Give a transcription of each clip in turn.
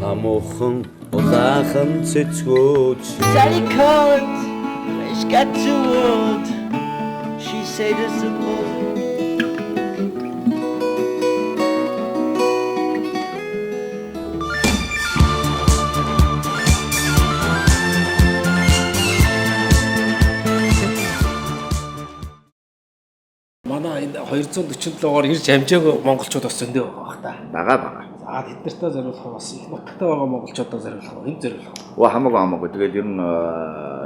Намуухан улаахан цэцгүүч Sally called, she got too old. She said it's a boy. Манай энэ 247-оор ирж амжаагүй монголчууд бас зөндөө байгаа Бага. За тэднэртээ зориулах бас их нутагтаа байгаа монголчуудаа зориулах энэ зориулах. Хамаагүй. Тэгэл ер нь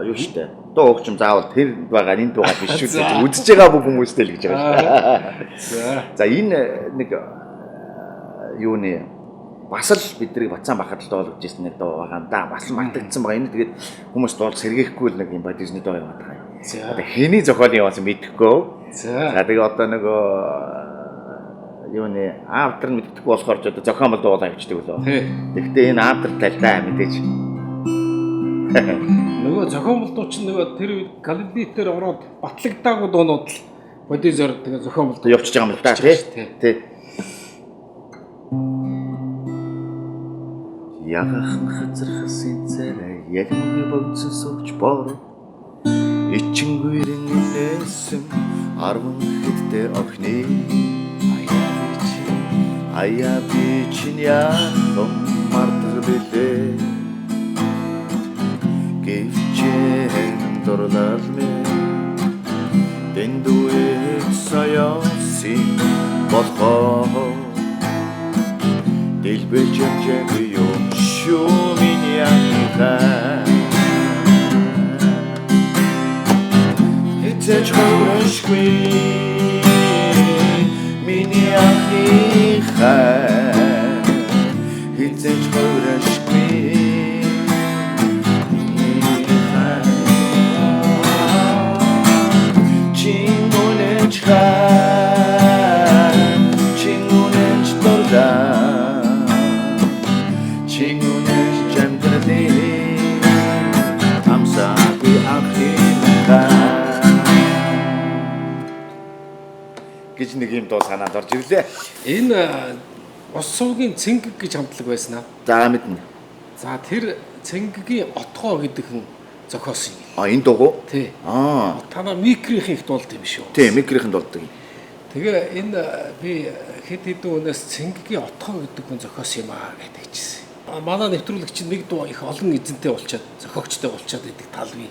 юу штэ. Дуу өгчм заавал тэр байгаа энэ дуугаа биш шүү дээ. Үзэж байгаа бүх хүмүүстэй л гэж байгаа шүү. За энэ нэг юуны бас л бидний Бацаан бахад л доолж ирсэн нэг дуу байгаа юм да. Бас мартагдсан байгаа. Энэ тэгээд хүмүүс доолж сэргээхгүй л нэг юм бодисны дуу юм байна. Одоо хэний зохиолын яваас мэдэхгүй. За тэгээ одоо нөгөө юуны автор нь мэддэггүй болохоор ч одоо зохион бол дуулаа явчихдаг лөө. Гэхдээ энэ автор талдаа мэдээж. Нөгөө зохион болдууч нөгөө тэр Галилейтээр ороод батлагдаагүй дуунууд л бодизор тэгээ зохион болдоо явчихж байгаа юм л да тий. Ягахан хазархсан царай яг нэг богцсон сууч бор ичингүрэн нээсэн 10 хэдтэй охины ая бичин яахан мартаг билээ гэвчэн дорлал мэ дэндуэт саясын болохоо дэлбэлжэн юм шүү миний анхаа Тэч хөрөшгүй миний анхаа Тэч хөрөшгүй Чингунэж торда Чингунэж чандрали Амсаби ахинка гэж нэг юм дуу санаанд орж ирлээ. Энэ ус сувгийн цэнгэг гэж хамтлаг байсан аа. За мэднэ. За тэр цэнгэгийн отгоо гэдэг хүн зохиосон юм. Энэ дуугүй? Тий. Танаа микрийн их дуулт юм шүү. Тий, микрийн дуулдаг. Тэгээ энэ би хэд хэдэн өнөөс цэнгэгийн отгоо гэдэг хүн зохиосон юм аа гэдэг чийсэн. Манай нэвтрүүлэгч нэг дуу их олон эзэнтэй болчиход зохиогчтой болчиход байдаг тал бий.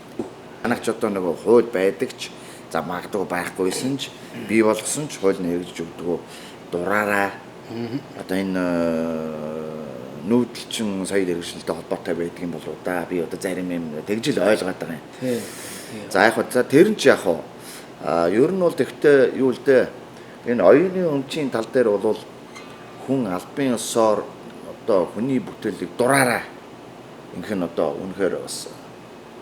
Анагч одоо нөгөө хууль байдагч за магадгүй байхгүйсэн ч бий болгосон ч хууль нэгж өгдөг дураараа одоо энэ нүүдэлчин соёл иргэншилтэй холбоотой байдаг юм болов уу да би одоо зарим юм тэгжил ойлгоод байгаа юм. Тий. За яг хөө тэр нь ч яг хөө ер нь бол тэгтээ юу л дээ энэ оюуны өмчийн тал дээр бол хүн албан ёсоор одоо хүний бүтээлийг дураараа ингэх нь одоо үнэхээр бас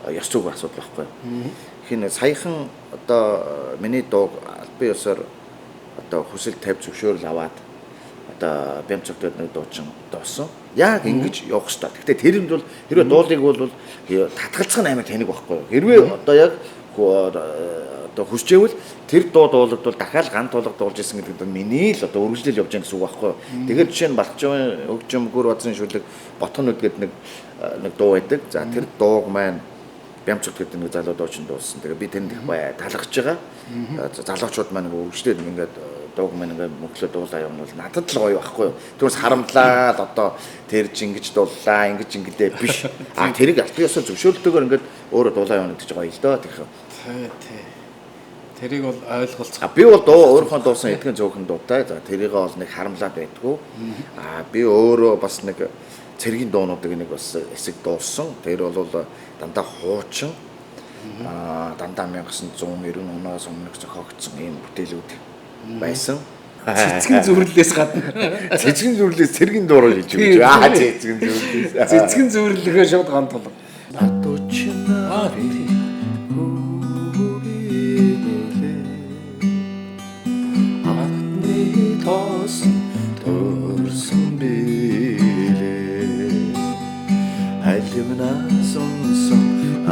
ёс зүйн асуудал байхгүй. Хин саяхан одоо миний дуу албан ёсоор одоо хүсэл тавьж зөвшөөрөл аваад одоо бямцогтод нэг дуучин доосон. Яг ингэж явах хэрэгтэй. Гэхдээ тэрэнд бол хэрвээ дуулыг бол татгалзах нь амар тэнэг байхгүй. Хэрвээ одоо яг одоо хүсчээвэл тэр дуу дуулагдвал дахиад ганц дуулга дуулж исэн гэдэг нь миний л одоо үргэлжлэл явж байгаа гэсэн үг байхгүй. Тэгээд жишээ нь Балчуун өгжим гүр бадсан шүлэг ботхонууд гэдэг нэг дуу байдаг. За тэр дууг маань бямцогт гэдэг нэг залуу дуучин дуулсан. Тэгээ би тэнд их бай талхаж байгаа. Залуучууд маань үргэлжлээд ингээд дууг маань ингээд мөглөө дуулаа явна бол надад л гоё байхгүй юу. Түүнээс харамлаад одоо тэр ингэж дууллаа, ингэж ингэдэ биш. Тэрийг албан ёсоор зөвшөөрлөлтөөр ингээд өөрөө дуулаа явна гэж гоё л доо тэрх. Тий. Тэрийг бол ойлголцох. Би бол дуу өөрийнхөө дуусан эдгэн зөөхөн дуутай. За тэрийг бол нэг харамлаад байдгүй. Би өөрөө бас нэг цэргийн дуунуудыг нэг бас эсэг дуулсан. Тэр бол дандаа хуучин. Дандаа 1990 оноос өмнө зохиогдсон ийм бүтээлүүд байсан. Цэцгэн зүрлээс гадна. Цэцгэн зүрлээс цэргийн дуур хийж өгч. Цэцгэн зүрлээс. Цэцгэн зүрлэгээ шууд гант толго.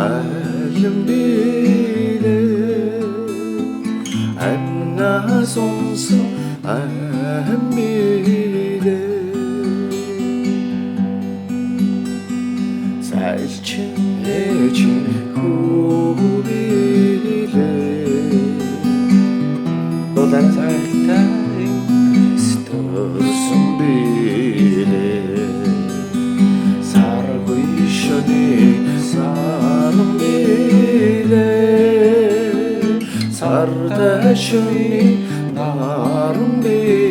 Алим билээ Ана сонсон амбиле Сайлчин эчин хубиле Додан Сайлтай Христос биле Саргүй шоны сарам биле Сартай шоны нарам биле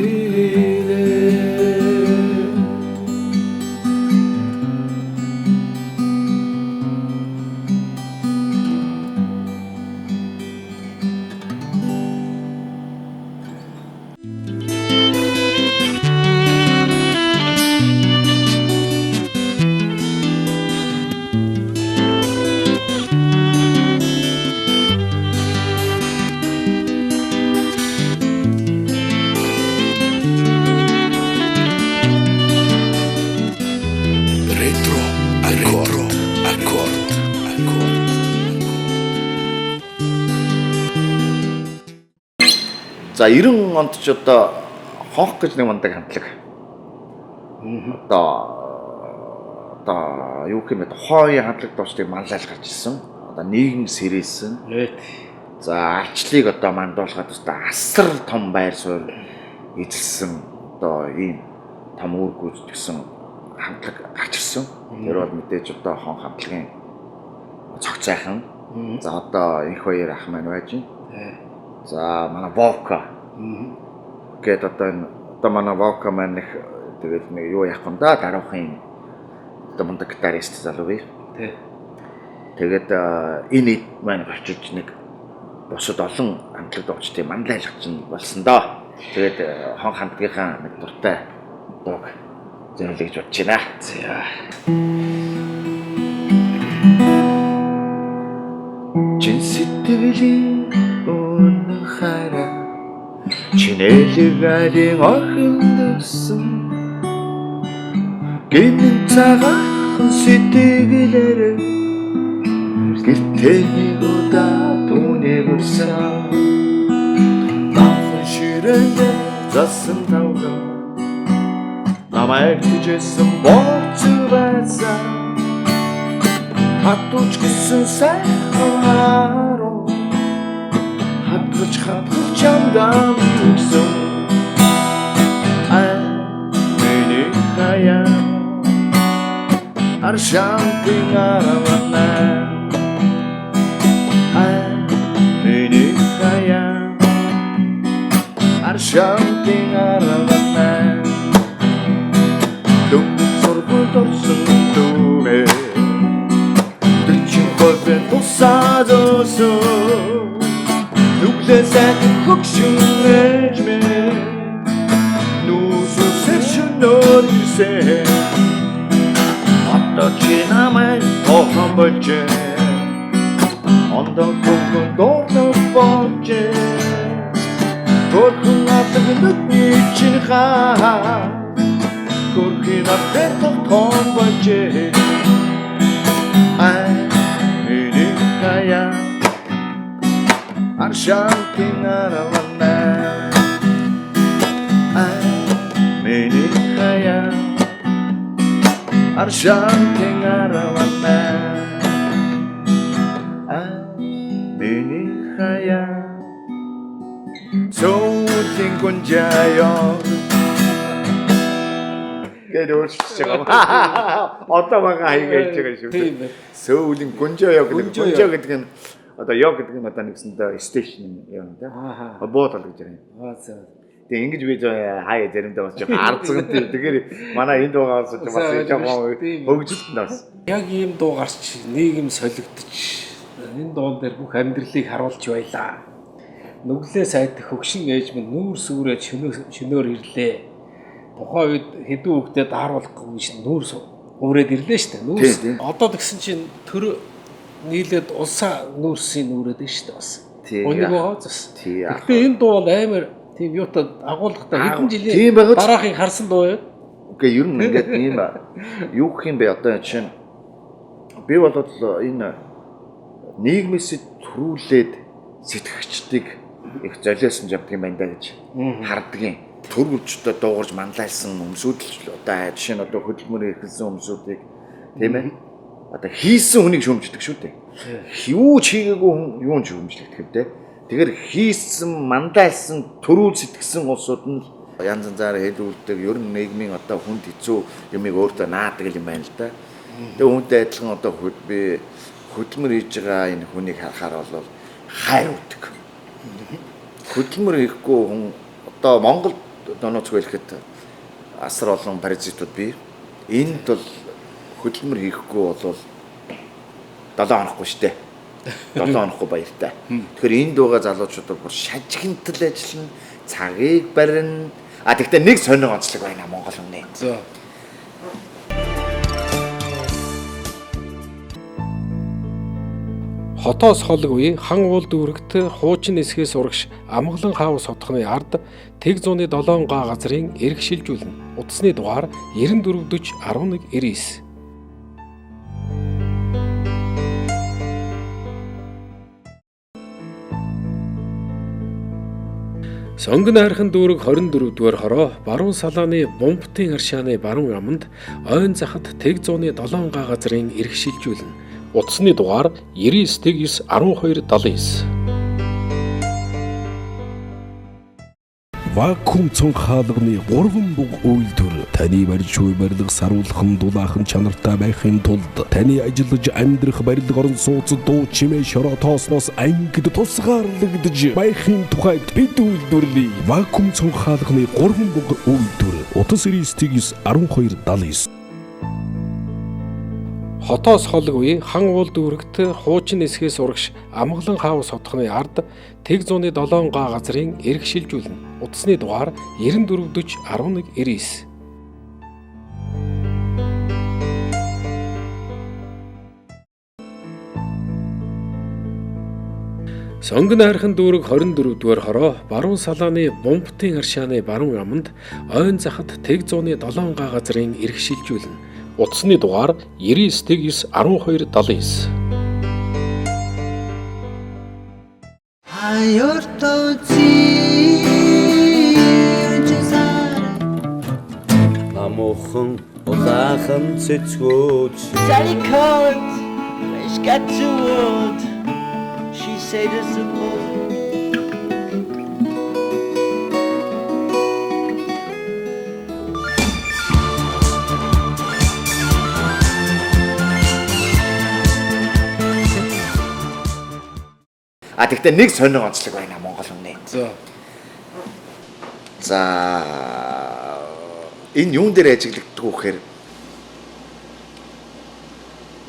За 90 онд ч одоо хонх гэж нэг мундаг хамтлаг. Одоо юу гэмэд хооён хамтлаг дуустыг манлайлж гарч ирсэн. Одоо нийгэм сэрээсэн. За арчлыг одоо мандуулахад одоо асар том байр суурь эзэлсэн одоо ийм том үр гүйцэтгэсэн хамтлаг гарч ирсэн. Тэр бол мэдээж одоо хонх хамтлагийн цогцайхан. За одоо энх хоёр ах маань байж байна. За манай Вовка гээд одоо манай Вовка маань нэг тэгээд нэг юу яах юм да дараахын одоо мундаг гитарист залуу бий. Тэгээд энэ маань очиж нэг босод олон хамтлаг дуучдын манлайлах чинь болсон доо. Тэгээд хон хамтгийнхаа нэг дуртай дууг зөвлөж бодож байна. За. Чин сэтгэлийн хараа чинэлэгэн охиндсэн гинэн цагаан сэтгэлээр гэртээ удаа түүнэгсэн нафын ширэндээ засан тавган намайг түжсэн борцвэсэн хатууч гисэн сайхан Хатгаж чамдам үсэн миний хаяа аршантын аравна миний хаяа аршантын аравна Дүм сургуульд орсон дүмээ Дэчин хойфен тусаадосон Нүглэсэт хөгшин ээжмэ Нүсүсэр шөнөөр ирсэ Ата чи намайг тохон болжэ Ондоо гүнгүн доорноо болжэ Төрхөн атаг нүдний чин хаа Көрхийн атаг тохон болжэ Миний хаяа Аршантын аравна миний хаяа Аршантын аравна миний хаяа Сүүлэн гүнжаяа Гэдөөч байгаа. Одоо байгаа хаяг хийж байгаа шүү. Сүүлэн гүнжаяа гэдэг нь одоо яг гэдэг нь одоо нэгсэндээ стейшн юм да. Боотол гэж байна. Тэгээ ингэж би хаяа заримдаа бас жоохон арцсан тийм. Тэгэхээр манай энд байгаас ч бас жоохон хөгжилт нас. Яг ийм дуу гарч нийгэм солигдож энэ дуун дээр бүх амьдралыг харуулж байлаа. Нүглээ сайд хөгшин ээж минь нүүр сүрээд шөнөөр ирлээ. Тухайн үед хэдэн хүүхдэд дааруулахгүй шин нүүр өрөөд ирлээ шүү дээ. Нүүр одоо тэгсэн чинь төр нийлээд улсаа нүүрсийн нүүрээд шүү дээ бас. Унийг гоцс. Гэхдээ энэ дуу бол амар тийм юутай агуулгатай хэдэн жилийн дараахыг харсан дуу юу? Окей, ер нь ингээд ийм юу гэх юм бэ одоо чинь би бол энэ нийгмээс төрүүлээд сэтгэгчдийг их золиосон явдаг юм байна да гэж хардгийн. Төрөвчдөө дуугарч манлайлсан өмсүүд л одоо жишээ нь одоо хөдөлмөр эрхэлсэн өмсүүдийг тийм ээ одоо хийсэн хүнийг шүүмждэг шүү дээ. Юу ч хийгээгүй хүн юу ч шүүмжлэгдэх юм те. Тэгэхээр хийсэн мандайлсан төрүүл сэтгсэн улсууд нь янз янзаар хэлүүлдэг ер нь нийгмийн одоо хүнд хэцүү юмыг өөртөө наадаг юм байна л да. Тэгээ үүнтэй адилхан одоо би хөдөлмөр хийж байгаа энэ хүнийг харахаар бол хайр өгдөг. Хөдөлмөр хийхгүй хүн одоо Монгол нууцгүй хэлэхэд асар олон паразитууд бий. Энд бол хөдөлмөр хийхгүй бол 7 хонохгүй шүү дээ. 7 хонохгүй баяртай. Тэгэхээр энд байгаа залуучууд бүр шажигнтал ажиллана, цагийг барина. Тэгтээ нэг сонир онцлог байна Монгол өмнө. За. Хотоос холог үе хан уул дүүрэгт хуучин эсхээс урагш Амгалан хаав содхны ард тэг зууны 7 га газрын эрх шилжүүлнэ. Утасны дугаар 9440 1199. Сонгон хайрхан дүүрэг 24 дугаар хороо баруун салааны Бумбтын аршааны баруун аманд ойн захад тэг зууны 7 га газрын эрх шилжүүлнэ. Утасны дугаар 99 12 79. Вакуум цонх хаалганы 3 буг үйлдвэр таны барьж буй барилга саруулхан дулаахан чанартай байхын тулд таны ажиллаж амьдрах барилга орон сууц дуу чимээ шороо тоосноос ангид тусгаарлагдж байхын тухайд бид үйлдвэрлэе. Вакуум цонх хаалганы 3 буг үйлдвэр утас 99 12 79. Хотоос холог үе хан уул дүүрэгт хуучин эсхээс урагш Амгалан хаав содхны ард тэг зууны 7 га газрын эрх шилжүүлнэ. Утасны дугаар 9440 1199. Сонгон хайрхан дүүрэг 24 дугаар хороо баруун салааны Бумбтын аршааны баруун аманд ойн захад тэг зууны 7 га газрын эрх шилжүүлнэ. Утасны дугаар 99 12 79. Намуухан улаахан цэцгүүч Sally called, she got too old. She said it's a boy. Тэгтээ нэг сонир онцлог байна Монгол өмнө. За энэ юун дээр ажиглагддаг вэ гэхээр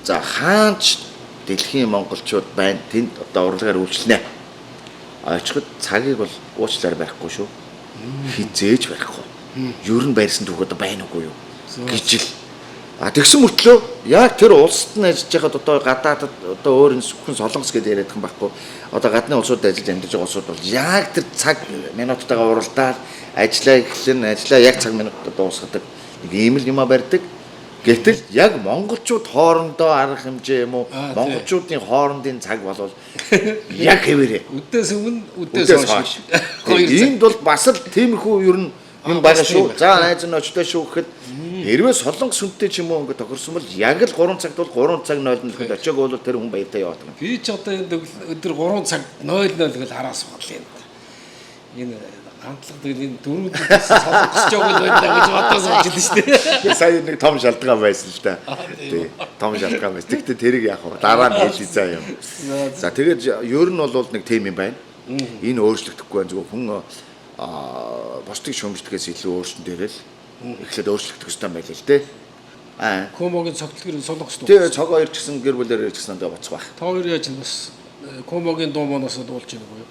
за хаач дэлхийн монголчууд байна тэнд одоо урлагаар үйлчлэнэ. Очиход цагийг бол уучлаар барихгүй шүү. Хизээж барихгүй. Ер нь барьсан түүх одоо байна уугүй юу гэж л. Тэгсэн мөртлөө яг тэр улсад нь ажиллаж байхад одоо гадаадд одоо өөр хүн солонгос гэдээ яриад байгаа юм байхгүй. Одоо гадны улсууд ажиллаж амьдарч байгаа улсууд бол яг тэр цаг минуттайгаа уралдаад ажиллаа эхлэн ажиллаа яг цаг минутад дуусгадаг. Нэг ийм л юма барьдаг. Гэтэл яг монголчууд хоорондоо арга хэмжээ юм уу? Монголчуудын хоорондын цаг болвол яг хэвээрээ. Үдээс өмнө үдээс хойш. Энд бол бас л тиймэрхүү ер нь юм байгаа шүү. За найз нь очтой шүү гэхэд хэрвээ солонгос хүнтэй ч юм уу ингэ тохирсон бол яг л 3 цагт бол 3 цаг 00 гэхэд очиог бол тэр хүн баяртай яваад байгаа. Би ч одоо энэ өдөр 3 цаг 00 гэж хараас бодлоо. Энэ ганцлагдаг энэ дөрөвдөөс солонгосч байгаа л байна гэж бодож ажиллаж шүү дээ. Сая нэг том шалтгаан байсан л да. Тий. Том шалтгаан байсан. Тэгтээ тэрийг яах вэ? Дараа нь хэлээ заа юм. За тэгээд ер нь бол нэг тем юм байна. Энэ өөрчлөгдөхгүй байна. Зөвхөн хүн бусдыг шөмждгээс илүү өөрчлөн дээрэл эхлээд өөрчлөгдөх ёстой юм байл л дээ. Комогийн цогцлогэр солонгос дуу. Тэгээ цог хоёр ч гэсэн гэр бүлээр ч гэсэн одоо боцох байх. Та хоёр яаж бас комогийн дуу моноос дуулж байна уу?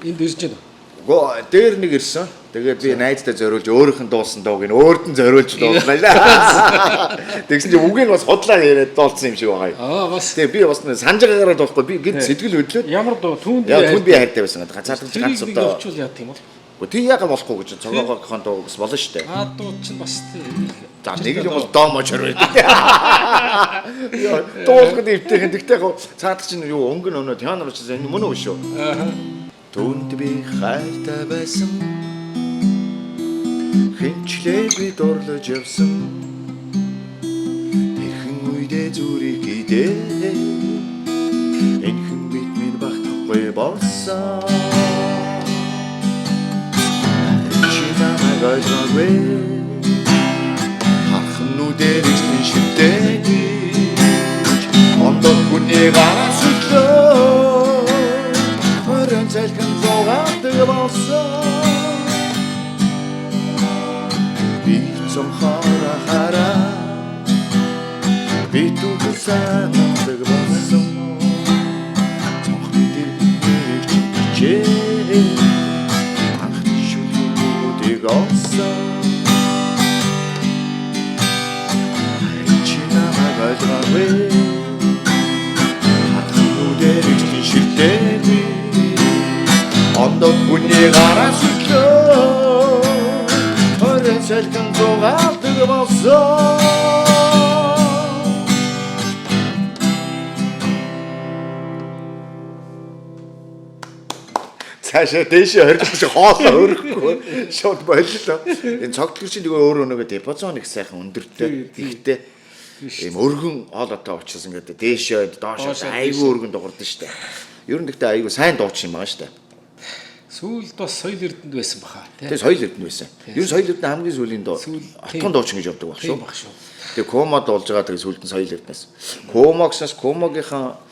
Энд ирж байна. Гоо дээр нэг ирсэн. Тэгээд би найзтай зориулж өөрийнх нь дуулсан дууг нь өөрт нь зориулж дууллаа. Тэгсэн чинь үгийг бас худлаа яриад дуулсан юм шиг байгаа юм. Бас. Тэгээ би бас санаж байгаагаар дуулахгүй би гинт сэтгэл хөдлөөд. Ямар дуу түүнд би хайртай байсан. Ганцаарч ганц одоо. Орчуул яа тийм бол. Тий яга болохгүй гэж цогоогохон дуу бас болно шүү дээ. Дуу чинь бас за нэг юм бол доомож хорвоо. Дуулахад өвтэйхэн тэгтээ яг цаадах чинь юу өнгөн өнөө тянаар учраас энэ мөн үү шүү. Түүнд би хайртай байсан хинчлээ би дурлаж явсан тэрхэн үедээ зүрийг идээ энхэн бит минь багтахгүй болсон чи намайг ойлгоогүй хархан нүдээр ичлийн шивдэг ондор хүний гараас өглөө орон цалхан зогаадаг болсон би цом харахара би түгсандаг болсон цонхны дээр биднийг чичээ анх шүлгүүдийг олсон чи намайг ойлгоогүй ондор хүний гараас өглөө орон цалхан зогаадаг болсон цаашаа дэшээ хоригдож хоолоо өрөхгүй шууд боллоо энэ цогтгор чинь нөгөө өөр нөгөө депозон их сайхан өндөртэй ихтэй ийм өргөн хоолойтой учраас ингээд дээшээ доошоо айгүй өргөн дуурдсан шүү дээ. Ер нь гэхдээ айгүй сайн дууч юм байгаа шүү дээ. Сүүлд бас соёл эрдэнэд байсан баха тий. Тэгээ соёл эрдэнэ байсан. Ер нь соёл эрдэнэ хамгийн сүүлийн дуу отгон дуучин гэж явдаг баг шүү. Тэгээ комод болж байгаа тэгээ сүүлд нь соёл эрдэнэс. Комогсоос комогийнхаа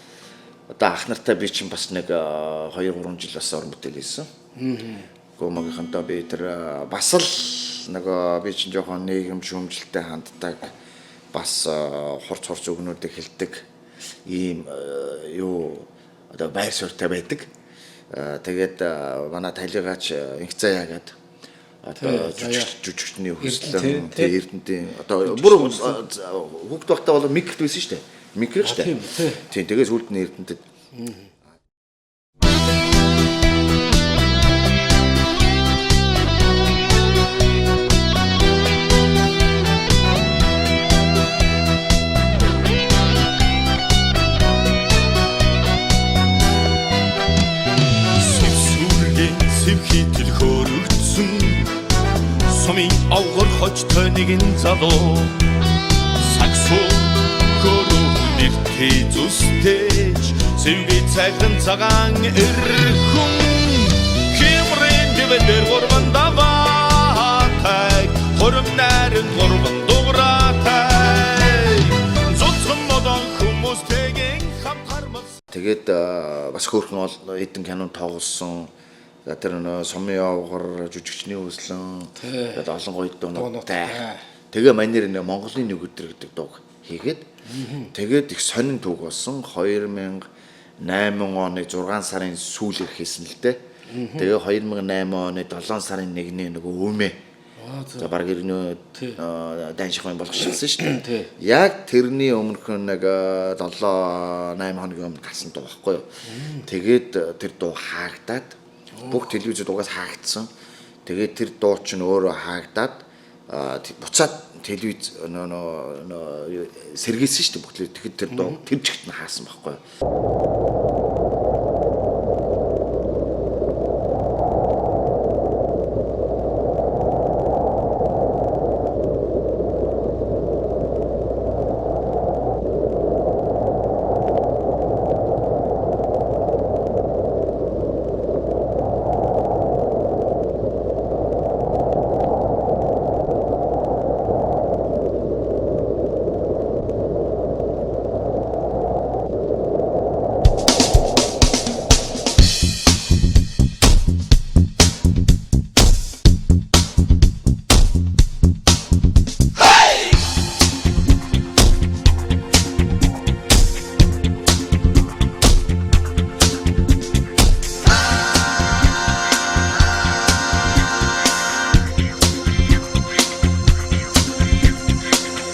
одоо ах нартай би чинь бас нэг 2-3 жил бас орон бүтээл хийсэн. Комогийнхантай би тэр бас л нөгөө би чинь жоохон нийгэм шүүмжлэлтэй ханддаг бас хурц өгнүүдийг хэлдэг ийм юу одоо байр суурьтай байдаг. Тэгээд манай талигаач инх заяа гэдэг одоо жүжигчний хөслөн эрдэнтийн одоо бүр хүүхд багтаа бол микрт байсан шүү дээ. Микр шүү дээ. Тийм тэгээс үлд нь эрдэнтэд хитэл хөрөгдсөн сумын авгар хочтой нэгэн залуу саксо хөрөгдөлтэй зүстэж сэвгээ цагтан цагаан эрхэн хэмрэн дэвдэр горвандаваатай хором нарен горван дуграатай зүцхэн модон хүмүүстэйгэн хамтармас тэгээд бас хөөрхөн эдэн кинон тоглосон тэр нөө сумын авгар жүжигчний хөслөн тэгээд олон гоё дуунуудтай. Тэгээ манер нэ Монголын нэг өдөр гэдэг дуу хийгээд тэгээд их сонин түүх болсон 2008 оны 6 сарын сүүлээр хийсэн л дээ. Тэгээ 2008 оны 7 сарын 1-ний нөгөө өмөө. За баг ирнэ даншихын болгочихсон шүү дээ. Яг тэрний өмнөх нэг 7-8 хоногийн өмнө гарсан дуу байхгүй юу. Тэгээд тэр дуу хаагдаад бүх телевизэд угаас хаагдсан. Тэгээд тэр дуу чинь өөрөө хаагдаад буцаад телевиз сэргээсэн шүү дээ бүх. Тэгэхэд тэр дуу тэр чигт нь хаасан байхгүй юу.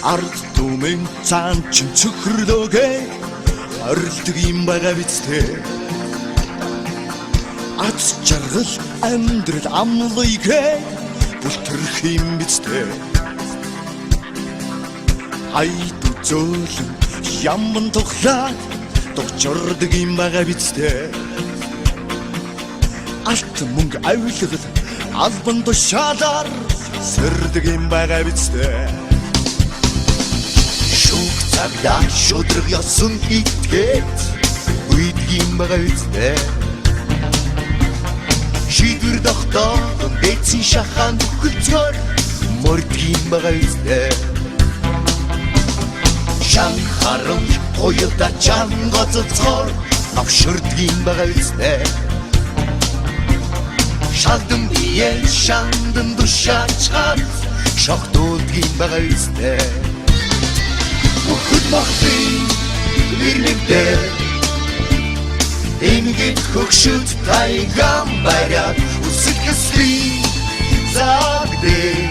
ард түмэн цаан чин цөхрлөөгэй орилдог юм байгаа бицтэй ац жаргал амьдрал амлыг бүлтрэх юм бицтэй хайд үзүүлэн яман тухлаад догчордог юм байгаа бицтэй алт мөнгө авилгал албан тушаалаар сэрдэг юм байгаа бидтэй. Шүүх цагтаа шудраг ёсон итгээд үйдэг юм байгаа бидтэй. Шийдвэр тогтоон дэцэн шахаан бүхэлцгээр мордог юм байгаа бидтэй. Шан харам хоёулаа чан гоццоор авширдаг юм байгаа бидтэй. Шалдан биеэ шандан душаачаад шогтуулдаг юм байгаа бидтэй. Бүхэл махын ирнэдээ Энгит хөгшөд тайган баряд үсгэсри загдэ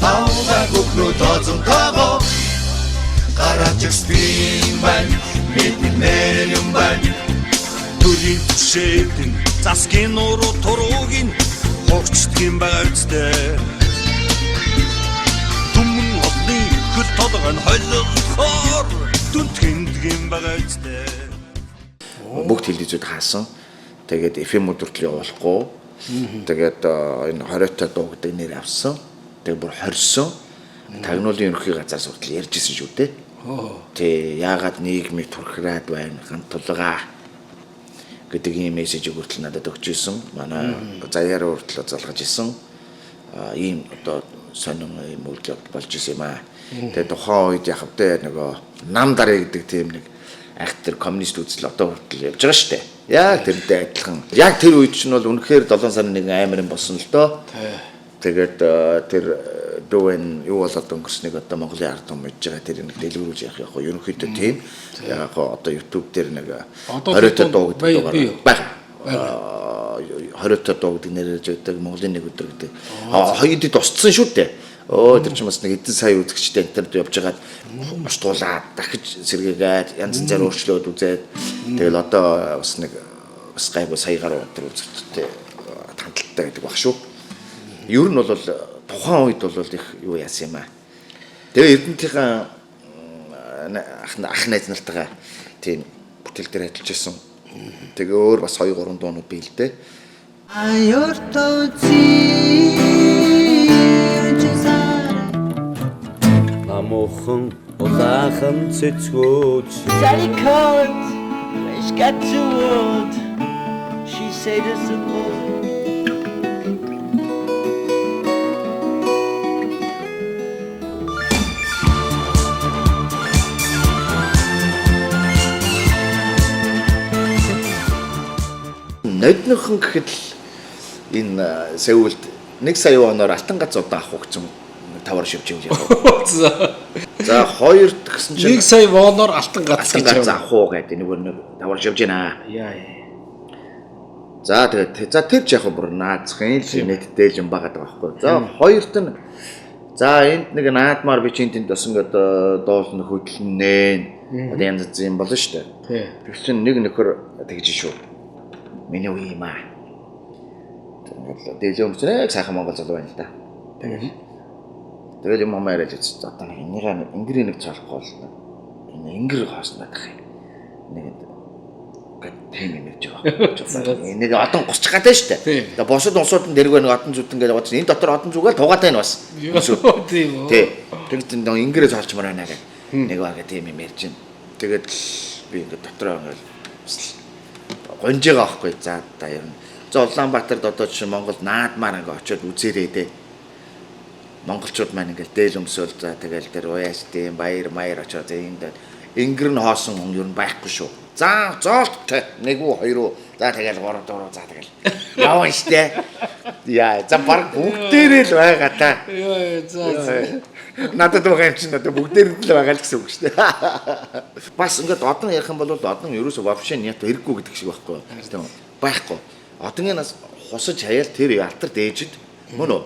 Аува гөхнөө тозон таго гарачстрим бан мэднэм бан Дүрийн шэдэн засгийн нуруу туруугийн хогчдгийн байгаарцтэй Түмэн олны хөл толгойн хойлохоор дүнтгэндгийн байгаарцтэй Бүгд телевизүүд хаасан. Тэгээд FM өдөртөл явуулахгүй. Тэгээд энэ 20-та дуу гэдэг нэр авсан. Тэгээд бүр хорьсон. Тагнуулын ерөнхий газраас хүртэл ярьж исэн шүү дээ. Тэ яагаад нийгмийг турхираад байна ган тулгаа гэдэг ийм мессежийг хүртэл надад өгч ирсэн. Манай заяараа хүртэл залгаж ирсэн. Ийм одоо сонин ийм үйлдэл болж ирсэн юм аа. Тэгээд тухайн үед яг хэвдээ нөгөө нам дараа гэдэг тийм нэг актер коммунист үзэл одоо хүртэл явж байгаа шүү дээ. Яг тэрнтэй адилхан. Яг тэр үед чинь бол үнэхээр 7 сарын 1 амарын болсон л доо. Тэгээд тэр дүүэн юу болоод өнгөрснийг одоо Монголын ард түмэн мэдж байгаа тэр нэг дэлгэрүүлж явах яг ерөнхийдөө тийм. Яг одоо YouTube дээр нэг 20-та дуу гэдэг байгаа. 20-та дуу гэдэг нэрээр жигдэг Монголын нэг өдөр гэдэг. Хоёуд тусцсан шүү дээ. Тэр чинь бас нэг эдэн сая үзэгчтэй интернет явж байгаад муштуулаад дахиж сэргээгээд янз янзаар өөрчлөөд үзээд тэгэл одоо бас нэг бас гайгүй сая гаруй өдөр үзэгчтэй хангалттай гэдэг баг шүү. Ер нь бол тухайн үед бол их юу яасан юм аа. Тэгээ Эрдэнэтийн ах найз нартайгаа тийм бүтээл дээр ажиллаж байсан. Тэгээ өөр бас 2-3 дуунууд бий л дээ. Амохон улаахан цэцгөөж Sally called, ich got too old. She said it's a boy. Ноднохон гэхэд л энэ Сеулд 1 сая оноор алтан гац удаа авах гэсэн тавар шивж юм яа. За 2 гэсэн чинь 1 сая воноор алтан гац гэж авах уу гэдэг нэг тавар шивж байна. Яа. За тэгээд за тэр ч яг бүр наацхан л нэттэй юм багаад байгаа байхгүй. За хоёрт нь за энд нэг наадмаар би чинь тэнд бас ингээд доолно хөдлөнэ. Одоо янз янз юм болно шүү дээ. Тэр чинь нэг нөхөр тэгж шүү. Миний үе юм аа. Тэгээд дээлэн өмчнээ сайхан Монгол залуу байна л да. Тэгээд юм амаар л үзсэн. Одоо энийгээ ингэрийн нэг цаахгүй бол энэ ингэр хооснаад ах юм. Нэг тийм юм гэж байгаа. Энийг одон гусчих гадаа шүү дээ. Тэгээд босод унсууд дэрэг нэг одон зүтэн гэж бодсон. Энэ дотор одон зүгээл тугаатай нь бас. Тийм үү. Тэгээд ингэрээ цаалчмаар байна гэх. Нэг байгаа тийм юм ярьж байна. Тэгээд би ингэ дотроо ингэ гонжигаа авахгүй за та ер нь. За Улаанбаатарт одоо чинь Монгол наадмаар ингээ очиод үзээрэй дээ. Монголчууд маань ингээл дээл өмсөөл за тэгэл тэр уяас тийм баяр очоод энд ингэр нь хоосон хүн ер нь байхгүй шүү. За зоолт 1 үү 2 үү за тэгэл 3 4 за тэгэл явна штэ. Яа за баг бүгдээрээ л байгаа та. Яа за. Надад байгаа юм чинь одоо бүгдээр л байгаа л гэсэн үг шүү дээ. Бас ингээд одон ярих юм бол одон ерөөсөө вообще нет хэрэггүй гэдэг шиг байхгүй. Тийм байхгүй. Одонгийн нас хусаж хаяал тэр алтар дээжид мөн үү?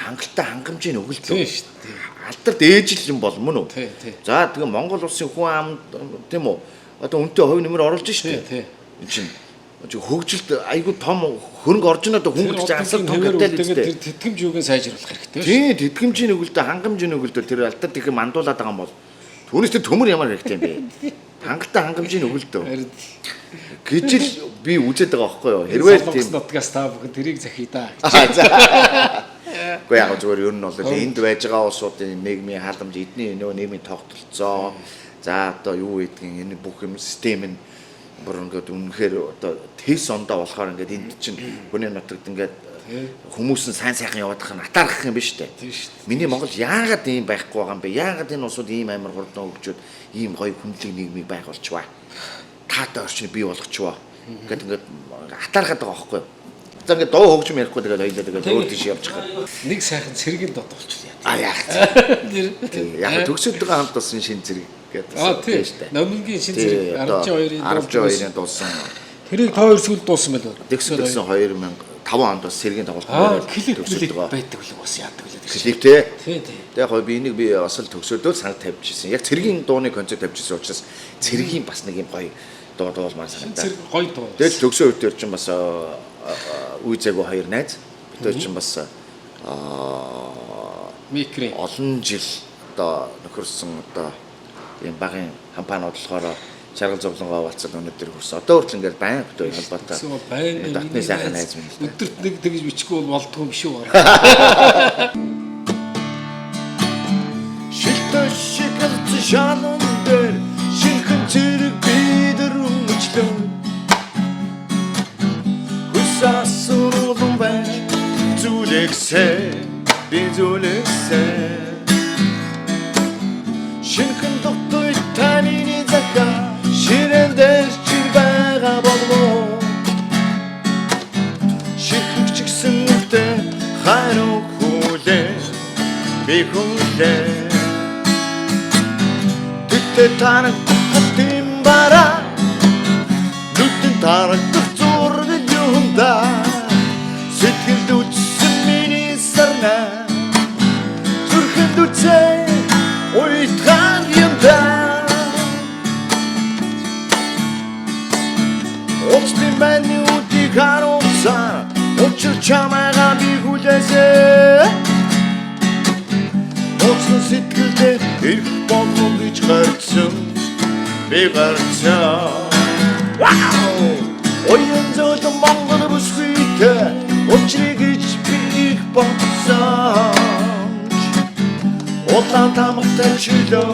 Хангалттай хангамжийн өгөлдөө шүү дээ. Алтар дээж юм бол мөн үү? За тэгээ Монгол улсын хүн ам тийм үү? Одоо үнэтэй хувь нэмэр оруулж шүү дээ. Энэ чинь хөгжилд айгүй том хөрөнгө орж ийн одоо хөнгөлж асар том капитал үүсдэг. Тэтгэмж юуг нь сайжруулах хэрэгтэй. Тийм тэтгэмжийн өгөлдөө хангамжийн өгөлдөө тэр алтар их мандуулаад байгаа юм бол Түүнээс тэр төмөр ямар хэрэгтэй юм бэ? Хангалттай хангамжийн өгөлдөө. Гэж л би үзээд байгаа байхгүй юу? Хэрвээ тийм нутгаас та бүхэн тэрийг захий да. Гэхдээ яг зүгээр ер нь бол энд байж байгаа улсуудын нийгмийн халамж, эдний нөө нийгмийн тогтолцоо, за одоо юу гэдгийг энэ бүх юм систем нь бүр ингээд үнэхээр одоо тэс ондоо болохоор ингээд энд чинь хүний нутагт ингээд хүмүүс нь сайн сайхан яваадах нь атаарах юм биш үү? Тийм шүү дээ. Миний Монгол яагаад ийм байхгүй байгаа юм бэ? Яагаад энэ улсууд ийм амар хурдан хөгжөөд ийм гоё хүндлэг нийгмийг байгуулчихваа? Таатай орчныг бий болгочихвоо. Ингээд атаархаад байгаа байхгүй юу? За ингээд дуу хөгжим ярихгүй тэгээд хоёлаа тэгээд өөр тийш явчих. Нэг сайхан цэргийн дот болчихлоо. Яах. Яг төгсөд байгаа хамт болсон шин зэрэг гэдэг тийм шүү дээ. Номингийн шин зэрэг 12-ын дуусан. Тэрийг та хоёр сүүл дуусан байл. Тэгсэн 2005 онд бас сэргийн тоглолт клип байдаг л бас яадаг л. Клип тий. Тийм. Тэгээд яг би энийг би бас л төгсөөдөө санал тавьж ирсэн. Яг цэргийн дууны концепт тавьж ирсэн учраас цэргийн бас нэг юм гоё дуу дуулмаар санагдаа. Цэрэг гоё дуу. Тэгээд төгсөө үтер чинь бас үе зээгөө хоёр найз. Бид чинь бас микрийн олон жил одоо нөхөрсөн одоо ийм багын хампаанууд болохоор Шаргал зовлонгоо болцол өнөдөр хүрсэн. Одоо хүртэл ингээд баян хөтөө холбоотой. Дотны сайхан найз минь. Өдөрт нэг тэгж бичихгүй бол болдгоо юм шүү. Шилтэй шигэлц шанан дээр шинхэн зэрэг бидэр өмчлөө. Хусасурун байж зүлэгсэ би зүлэгсэ. Шинхэн доттой таны захаа Ширэн дээр чи байгаа болов. Ширхэг чигсэн үтэ хайруу хүлээ би хүлээ. Тэттэ тарагдах тийм бараа нүдэн тарагдах зураг юмда. Сэтгэлд үтсэн миний сарна зүрхэнд үтсэн уйтган юмда. Очтын байна үтиг харуулсан Учир чамайгаа би хүлээсэ. Очтын сэтгэлдээ ирэх болов гэж гарцсан би гарцсан. Оюун зөөлөн Монгол бүсгүйтэй Учрыг гэж би их болсон. Улаан тамгатай чөлөө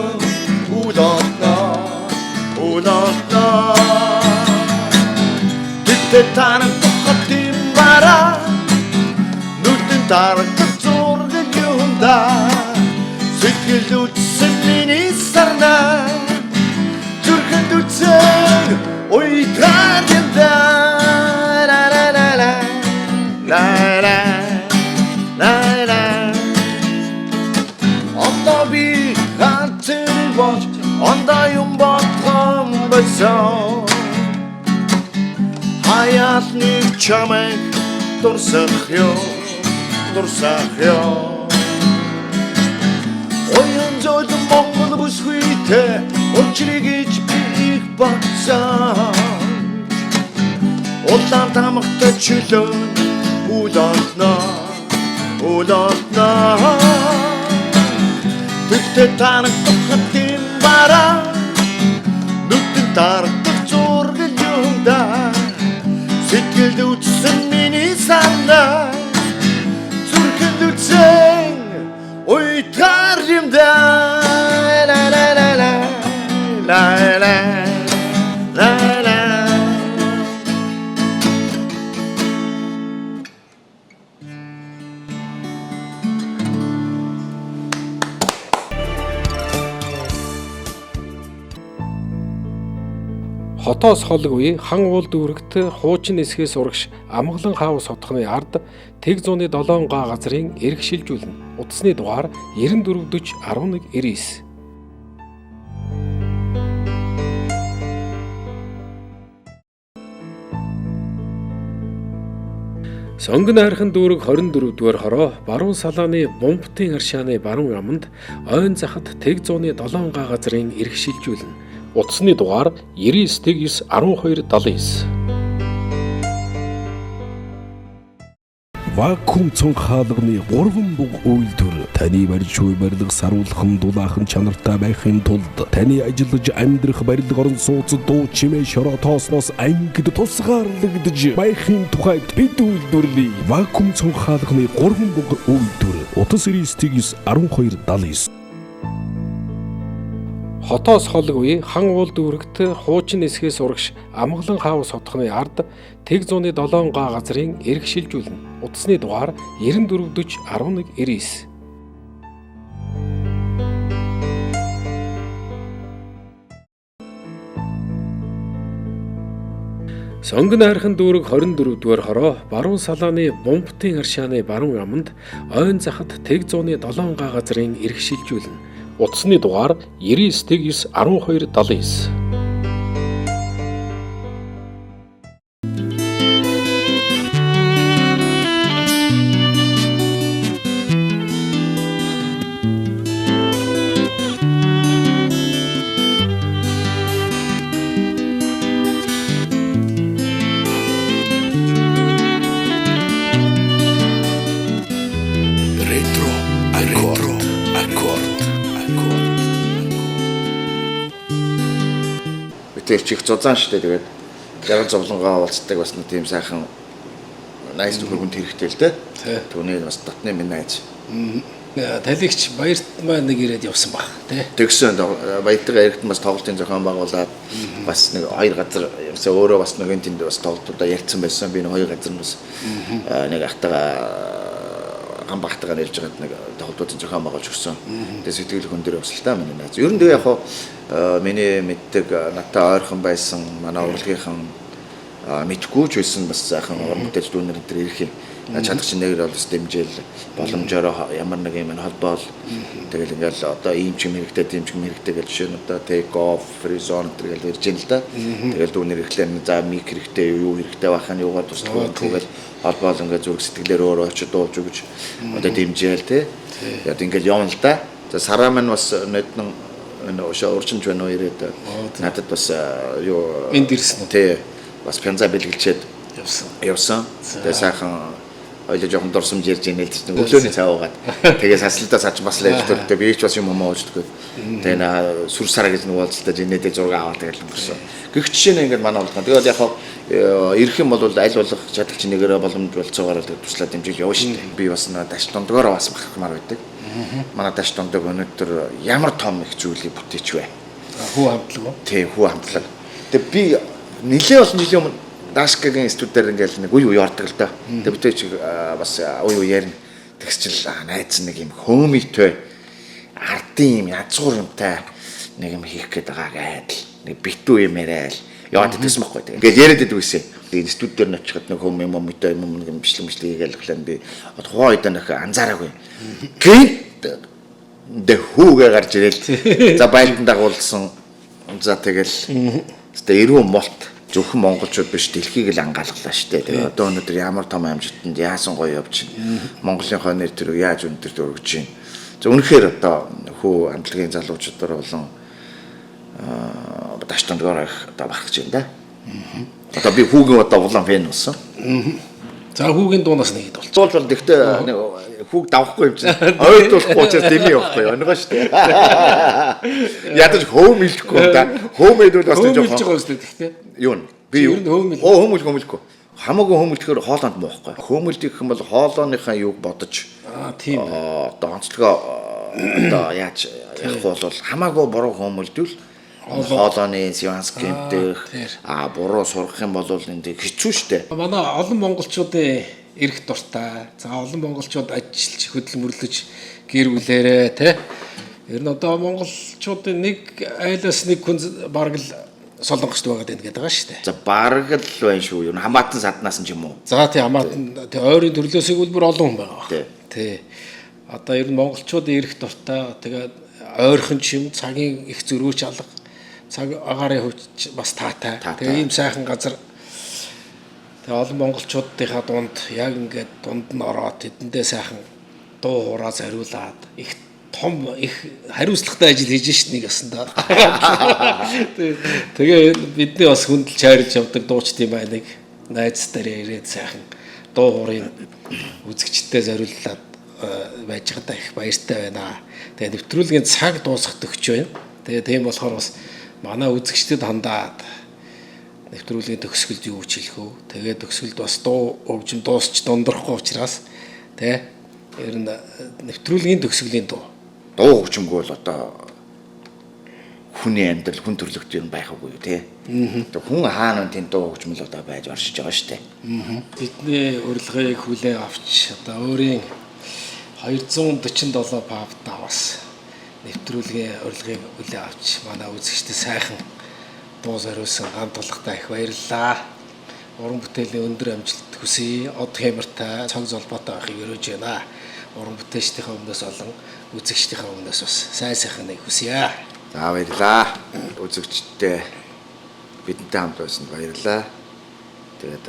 улаатна тарагдах тийм бараа нүдэн тарагдах зураг юмда. Сэтгэл үтсэн миний сарна зүрхэнд үтсэн уйтган юмда. Одоо би хатэр болж ондоо юм бодгон байсан. Hayat нэг чамайг дурсах ёо. Оюун зөөлөн Монгол бүсгүйтэй Учрыг гэж би их бодсон. Улаан тамгатай чөлөө улаатна. Тэттэ тарагдах тийм бараа нүдэн тарагдах зураг юмда. Сэтгэлд үтсэн миний сарна зүрхэнд үтсэн уйтгар юмда. Хотоос холг үе хан уул дүүрэгт хуучин эсхээс урагш Амгалан хаав содхны ард Тэг зууны 7 га газрын эрх шилжүүлнэ. Утасны дугаар 94401199. Сонгон хайрхан дүүрэг 24 дугаар хороо баруун салааны Бумбтын аршааны баруун аманд ойн захад Тэг зууны 7 га газрын эрх шилжүүлнэ. Утасны дугаар 991279. Вакуум цонх хаалганы 3 буг үйлдвэр таны барьж буй барилга саруулхан дулаахан чанартай байхын тулд таны ажиллаж амьдрах барилга орон сууцад дуу чимээ шороо тоосноос ангид тусгаарлагдж байхын тухайд бид үйлдвэрлэе. Вакуум цонх хаалганы 3 буг үйлдвэр утас 991279. Хотоос холг үе хан уул дүүрэгт хуучин эсхээс урагш Амгалан хаус хотхны ард тэг 107 га газрын эрх шилжүүлнэ. Утасны дугаар 9440 1199. Сонгон хайрхан дүүрэг 24 дугаар хороо баруун салааны Бумбтын аршааны баруун аманд ойн захад тэг 107 га газрын эрх шилжүүлнэ. Утасны дугаар 991279. Тэр чих зузаан штэ тэгээд яран зовлонгоо уулздаг бас нэг тийм сайхан найз нөхөр хүнд хэрэгтэй л дээ. Түүний бас дотны минь найз. Талигч баярт маань нэг ирээд явсан баг тий. Тэгсэн баяртайгаа яригт бас тоглолтын зохион байгуулаад бас нэг хоёр газар явсан өөрөө бас нэг энэ тэнд бас тоглолтуудаа ярьсан байсан. Би нэг хоёр газар бас нэг ахтайгаа гамбахтайгаа нэлж байгаа нэг тоглолтын зохион байгуулж өгсөн. Тэгээд сэтгэл хүн дээр бас л та миний найз. Ер нь тэгээ яг хоо миний мэддэг надтай ойрхон байсан манай урлагийнхан мэдгүй ч байсан бас сайхан урмтэж дүүнэр энэ ирэх юм. Чадах чинь нэгээр бол дэмжээл боломжоор ямар нэг юм холбоол тэгэл ингээл одоо ийм ч юм хэрэгтэй тийм ч юм хэрэгтэй гэж жишээ нь одоо take off free zone тэгэл ирж ийн л да. Тэгэл дүүнэр ирэхлээр за мик хэрэгтэй юу хэрэгтэй байх нь юугаар туслах тэгэл холбоол ингээд зүрх сэтгэлээр өөрөө очиж дуулж өгч одоо дэмжээл те. Яг ингээл явна л да. За сараа маань бас нэдэн урчинч байна уу ирээд надад бас юу энд ирсэн үү тий бас пянза бэлгэлчээд явсан. Тэгээ сайхан ойлоо жоохон дурсамж ярьж инээл чинь өглөөний цай уугаад тэгээ саслалтаа сач бас л ярьж өгдөө би ч бас юм ууждаггүй. Тэгээ на сүр сараа гэж нэг уулзалтаа инээдээ зураг аваад тэгэл өнгөрсөн. Гэх жишээ нь ингээд манай болгоо. Тэгээд яг ирэх юм бол аль болох чадах чинь нэгээрээ боломж болцоогоор туслаад дэмжиж явна шүү дээ. Би бас даш дундгаараа бас бахмаар байдаг. Манай даш дундаг өнөөдөр ямар том их зүйлийг бүтээч вэ? Хүү хамтлаг уу? Тий, хүү хамтлаг. Тэгээ би нэлээ олон жилийн өмнө Дашкагийн студиудаар ингээл нэг үе ордог л да. Тэгээ бүтээч бас үе ярина. Тэгсчил найз нэг юм хөөмийтэй ардын юм язгуур юмтай нэг юм хийх гээд байгаа гэдэл нэг битүү юм яриад яваад идсэн байхгүй. Ингээд яриад идэв гэсэн. Тэгээ студиудаар нь очиход нэг хөөмийтэй юм нэг бичлэг хийгээл би тухайн үед нэг анзаараагүй. Гэнт дэ хүүгээ гарч ирэл. За байлдан дагуулсан. За тэгэл тэгээ эрүүн молт зөвхөн монголчууд биш дэлхийг л ангаалглаа штэ. Тэгээ одоо өнөөдөр ямар том амжилтанд яасан гоё явж байна. Монголынхоо нэр төрөг яаж өндөр өргөж байна. За үнэхээр одоо хүү амтлагийн залуучуудаар болон даш дундгаар одоо багч байна да. Одоо би хүүгийн одоо улаан фэн болсон. За хүүгийн дуунаас нэг ид болцоолж бол гэхдээ хүүг давахгүй юм чинь. Ойдуулахгүй учраас дэмий явахгүй онгоо штэ. Ядаж хөөм илэхгүй да. Хөөм идвэл бас нэг жоохон жоохон өстэй гэхдээ. Юу нь би юу хөөмөлгүй хамаагүй хөөмөлтөхөр хоолонд муухгүй. Хөөмөлт гэх юм бол хоолооныхаа юуг бодож тийм одоо онцлогоо одоо яаж явах бол хамаагүй буруу хөөмөлдвөл хоолооны сеанс гэмтэх буруу сурах юм бол энэ хэцүү шттэ. Манай олон монголчуудын эрх дуртай. За олон монголчууд ажиллаж хөдөлмөрлөж гэр бүлээрээ тий. Ер нь одоо монголчуудын нэг айлаас нэг хүн бараг л солонгост байгаад байна гэдэг байгаа шүү дээ. За бараг л байна шүү. Ер нь хамаатан саднаас нь ч юм уу. За тий хамаатан тий ойрын төрлөөсөө бүр олон хүн байгаа. Тий. Одоо ер нь монголчуудын эрх дуртай. Тэгээд ойрхон ч юм цагийн их зөрүүч алга. Цаг агарын хөвч бас таатай. Тэгээ ийм сайхан газар. Тэгээ олон монголчуудынхаа дунд яг ингээд дунд нь ороод тэдэндээ сайхан дуу хураа зориулаад их том их хариуцлагатай ажил хийж шít нэг ясандаа. Тэгээ бидний бас хүндэлж хайрж явдаг дуучдын бай нэг найз дээр ирээд сайхан дуу хуурын үзэгчтэй зориуллаад байж байгаадаа их баяртай байна. Тэгээ нэвтрүүлгийн цаг дуусахд өгч байна. Тэгээ тийм болохоор бас манай үзэгчдэд хандаад нэвтрүүлгийн төгсгөлд юу ч хэлэх үү. Тэгээ төгсгөлд бас дуу хөгжим дуусч дундахгүй учраас тэ ер нь нэвтрүүлгийн төгсгөлийн дуу хөгжимгүй бол одоо хүний амьдрал хүн төрлөخت юм байхаггүй юу те. Хүн хаана тийм дуу хөгжим л одоо байж оршиж байгаа шүү дээ. Бидний урилгыг хүлээн авч одоо өөрийн 247 паб давас нэвтрүүлгийн урилгыг хүлээн авч манай үзэгчдэд сайхан дуу зориулсан хамт олонтой их баярлалаа. Уран бүтээлийн өндөр амжилт хүсье. Од хэмэртэй цаг золбоотой байхыг өрөөж байна. Уран бүтээлчдийнхээ өмнөөс болон үзэгчдийнхээ өмнөөс бас сайхан нэг хүсье. За баярлалаа. Үзэгчдээ бидэнтэй хамт байсан баярлалаа. Тэгээд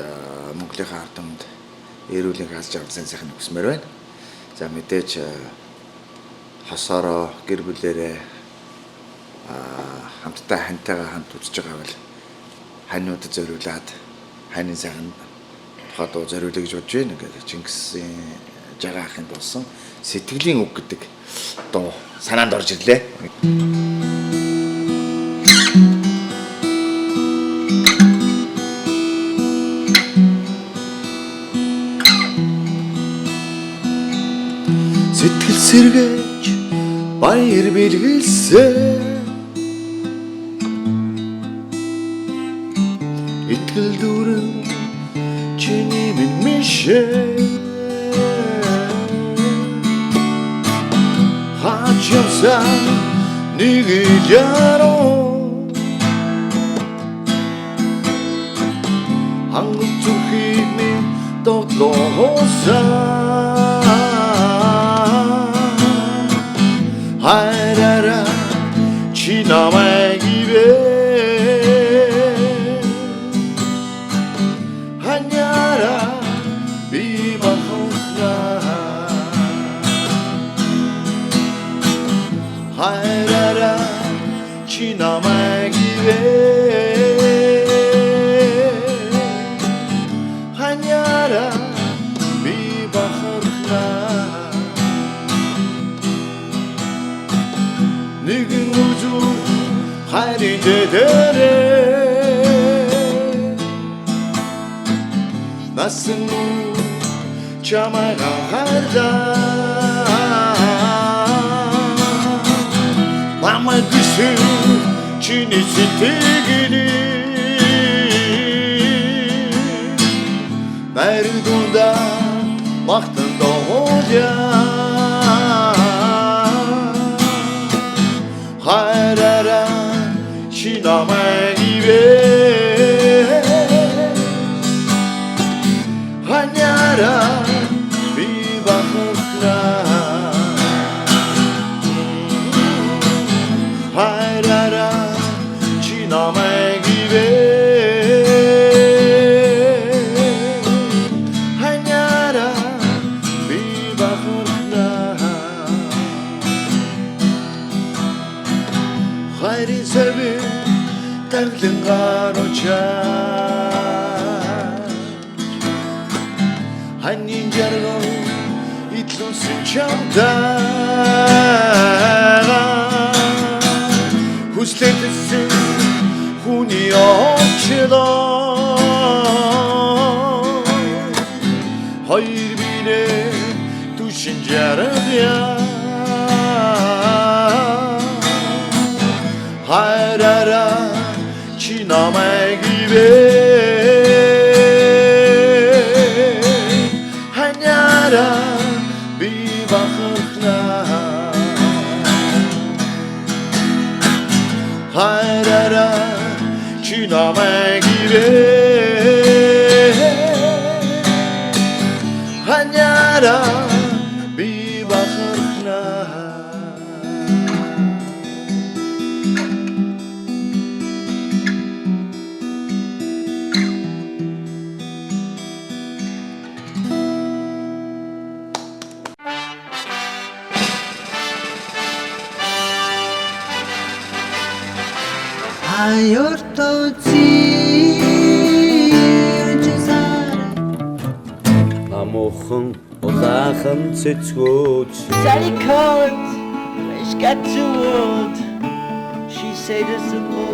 Монголынхаа ард түмэнд эрүүлийн хаалж авсан сайхан хүсмээр байна. За мэдээж хосороо гэр бүлээрээ хамтдаа хантайгаа хамт үзэж байгаа бол ханьнуудад зориулаад ханийн сайхан тухайд зориулъя гэж бодож байна. Ингээд Чингисийн жагаахын болсон сэтгэлийн үг гэдэг дуу санаанд орж ирлээ. Сэтгэл сэргээж баяр бэлгэлсэн итгэл дүрэн чиний минь мишээ хачамсан нэг яруу хангал зүрхийг минь дотлоосан хайраараа чи намайг ивэ ханяра би бахна хайраараа чи намайг ивэ ханяра би бахна нэгэн үзүүр хайрын дээрээ насан чамайг хайрлаа мама гисэн чиний сэтгэлийг найрын дундаа махтан доолyaa хайраараа чи намайг ивэ ханяра би бахна хайраараа чи намайг ивэ ханяра би бахна хайрын сэвэ таглан гарочаа ханийн жаргал итлүүлсэн чамдаа хүслэтсэн хүний очлоо хоёр бинэ түшин жаргая хайраараа чи намайг ивэ ханяра би бахна хайраараа чи намайг ивэ ханяра би бахна Aiorto zio Cesare намуухан улаахан цэцгүүд Sally called, ich got too old. She said it's an old